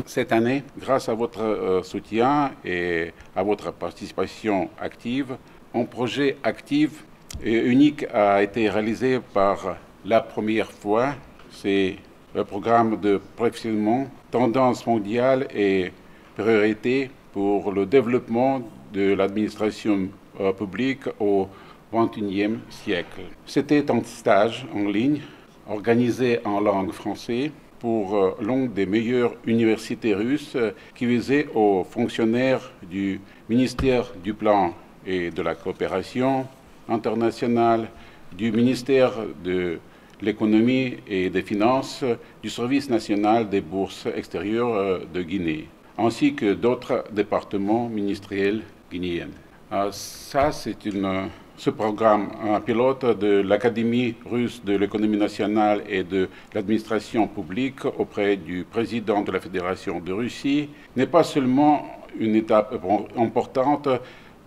Cette année, grâce à votre soutien et à votre participation active, un projet actif et unique a été réalisé par la première fois. C'est le programme de perfectionnement, tendance mondiale et priorité pour le développement de l'administration publique au XXIe siècle. C'était un stage en ligne organisé en langue française pour l'une des meilleures universités russes qui visait aux fonctionnaires du ministère du Plan et de la Coopération internationale, du ministère de l'Économie et des Finances, du Service national des bourses extérieures de Guinée, ainsi que d'autres départements ministériels guinéens. Ça, c'est ce programme pilote de l'Académie russe de l'économie nationale et de l'administration publique auprès du président de la Fédération de Russie n'est pas seulement une étape importante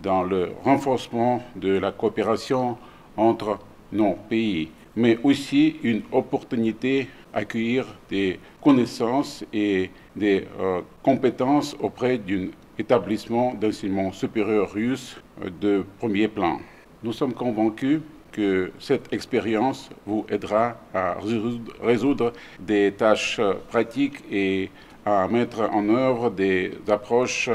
dans le renforcement de la coopération entre nos pays, mais aussi une opportunité d'accueillir des connaissances et des compétences auprès d'un établissement d'enseignement supérieur russe de premier plan. Nous sommes convaincus que cette expérience vous aidera à résoudre des tâches pratiques et à mettre en œuvre des approches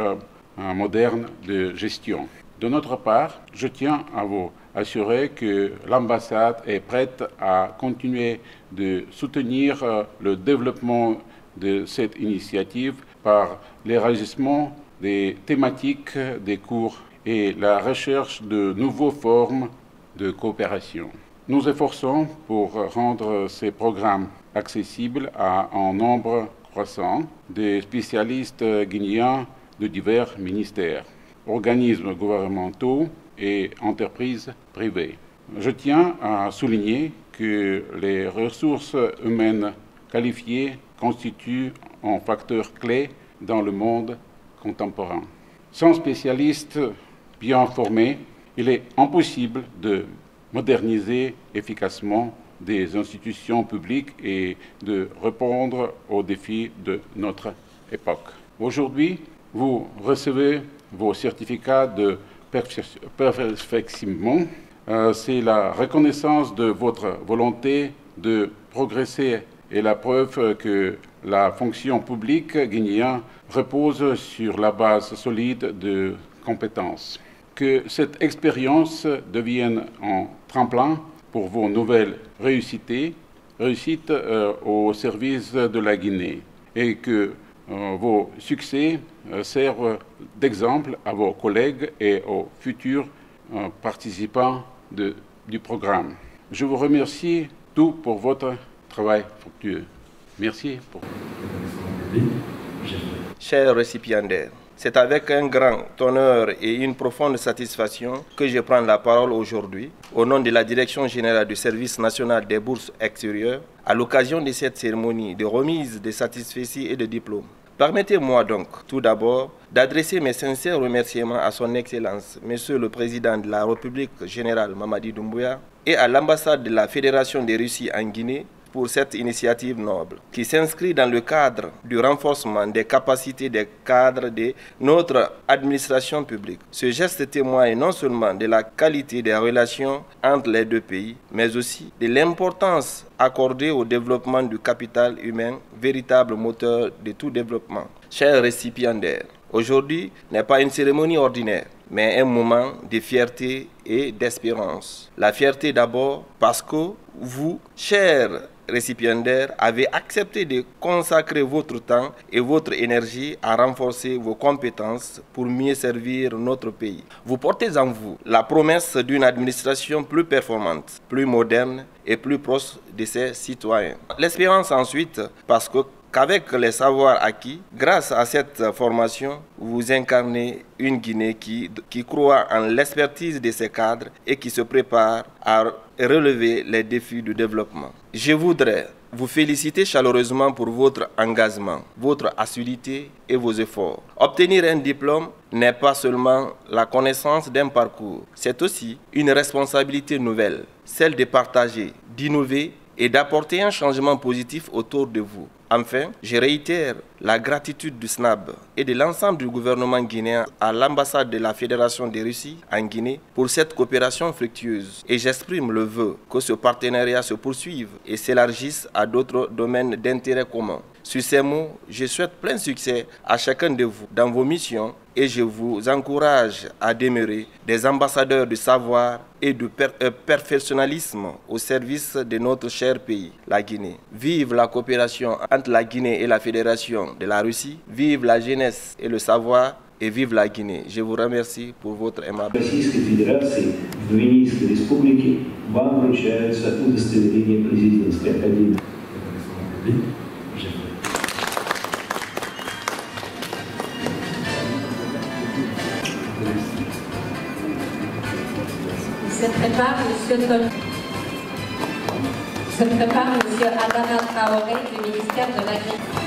modernes de gestion. De notre part, je tiens à vous assurer que l'ambassade est prête à continuer de soutenir le développement de cette initiative par l'élargissement des thématiques des cours et la recherche de nouvelles formes de coopération. Nous efforçons pour rendre ces programmes accessibles à un nombre croissant de spécialistes guinéens de divers ministères, organismes gouvernementaux et entreprises privées. Je tiens à souligner que les ressources humaines qualifiées constituent un facteur clé dans le monde contemporain. Sans spécialistes bien formés, il est impossible de moderniser efficacement des institutions publiques et de répondre aux défis de notre époque. Aujourd'hui, vous recevez vos certificats de perfectionnement. C'est la reconnaissance de votre volonté de progresser et la preuve que la fonction publique guinéenne repose sur la base solide de compétences. Que cette expérience devienne un tremplin pour vos nouvelles réussites au service de la Guinée et que vos succès servent d'exemple à vos collègues et aux futurs participants du programme. Je vous remercie tous pour votre travail fructueux. Merci. Chers récipiendaires, c'est avec un grand honneur et une profonde satisfaction que je prends la parole aujourd'hui au nom de la Direction générale du Service national des bourses extérieures à l'occasion de cette cérémonie de remise de satisfecit et de diplômes. Permettez-moi donc tout d'abord d'adresser mes sincères remerciements à son Excellence, Monsieur le Président de la République générale Mamadi Doumbouya et à l'ambassade de la Fédération de Russie en Guinée pour cette initiative noble qui s'inscrit dans le cadre du renforcement des capacités des cadres de notre administration publique. Ce geste témoigne non seulement de la qualité des relations entre les deux pays, mais aussi de l'importance accordée au développement du capital humain, véritable moteur de tout développement. Chers récipiendaires, aujourd'hui n'est pas une cérémonie ordinaire, mais un moment de fierté et d'espérance. La fierté d'abord parce que vous, chers récipiendaires, avez accepté de consacrer votre temps et votre énergie à renforcer vos compétences pour mieux servir notre pays. Vous portez en vous la promesse d'une administration plus performante, plus moderne et plus proche de ses citoyens. L'espérance ensuite parce qu'avec les savoirs acquis, grâce à cette formation, vous incarnez une Guinée qui croit en l'expertise de ses cadres et qui se prépare à relever les défis du développement. Je voudrais vous féliciter chaleureusement pour votre engagement, votre assiduité et vos efforts. Obtenir un diplôme n'est pas seulement la connaissance d'un parcours, c'est aussi une responsabilité nouvelle, celle de partager, d'innover et d'apporter un changement positif autour de vous. Enfin, je réitère la gratitude du SNAB et de l'ensemble du gouvernement guinéen à l'ambassade de la Fédération de Russie en Guinée pour cette coopération fructueuse. Et j'exprime le vœu que ce partenariat se poursuive et s'élargisse à d'autres domaines d'intérêt commun. Sur ces mots, je souhaite plein succès à chacun de vous dans vos missions et je vous encourage à demeurer des ambassadeurs du savoir et du perfectionnalisme au service de notre cher pays, la Guinée. Vive la coopération entre la Guinée et la Fédération de la Russie, vive la jeunesse et le savoir et vive la Guinée. Je vous remercie pour votre aimable. Российской Федерации в Гвинейской Республике вам вручаются удостоверения президентской академии. Se prépare M. Adama Traoré du ministère de l'Agriculture.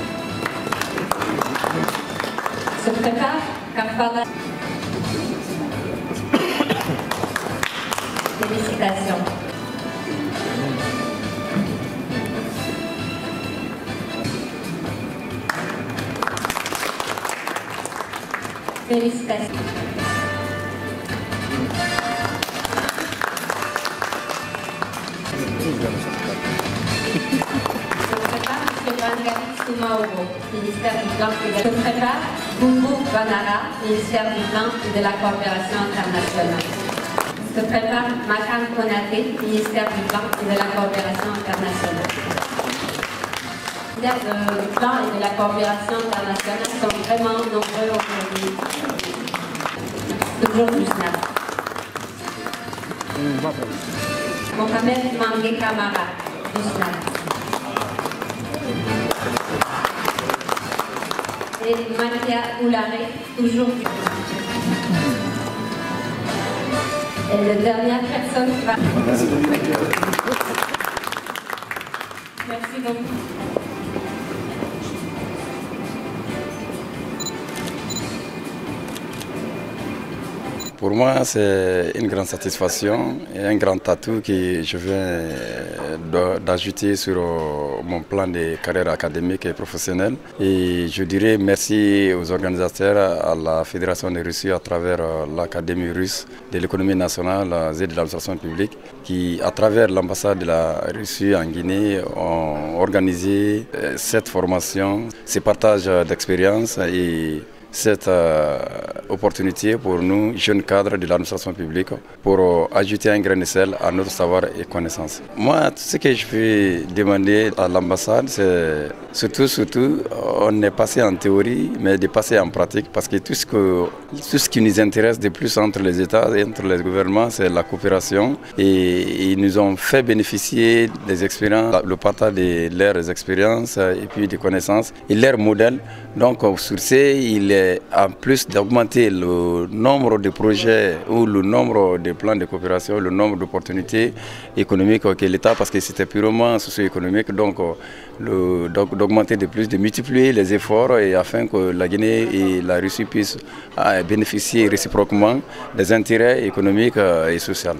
Se prépare Kafala. Félicitations. Félicitations. Ministère du Plan et de la prépare Boubou Banara, ministère du Plan et de la Coopération internationale. Se prépare Makan Konaté, ministère du Plan et de la Coopération internationale. Les ministères du Plan et de la Coopération internationale sont vraiment nombreux aujourd'hui. Toujours du SNAB. Mohamed Mangé Kamara, du SNAB. Et Maria Oulare, toujours du plan. Et la dernière personne va... Merci beaucoup. Pour moi, c'est une grande satisfaction et un grand atout que je viens d'ajouter sur mon plan de carrière académique et professionnelle. Et je dirais merci aux organisateurs, à la Fédération de Russie à travers l'Académie russe de l'économie nationale et de l'administration publique qui, à travers l'ambassade de la Russie en Guinée, ont organisé cette formation, ce partage d'expérience et cette opportunité pour nous, jeunes cadres de l'administration publique, pour ajouter un grain de sel à notre savoir et connaissance. Moi, tout ce que je peux demander à l'ambassade, c'est surtout, on est passé en théorie, mais de passer en pratique, parce que tout ce qui nous intéresse de plus entre les États et entre les gouvernements, c'est la coopération. Et ils nous ont fait bénéficier des expériences, le partage de leurs expériences et puis des connaissances et leurs modèles. Donc, sur ce, en plus d'augmenter le nombre de projets ou le nombre de plans de coopération, le nombre d'opportunités économiques que l'État, parce que c'était purement socio-économique, donc d'augmenter de plus, de multiplier les efforts et afin que la Guinée et la Russie puissent bénéficier réciproquement des intérêts économiques et sociaux.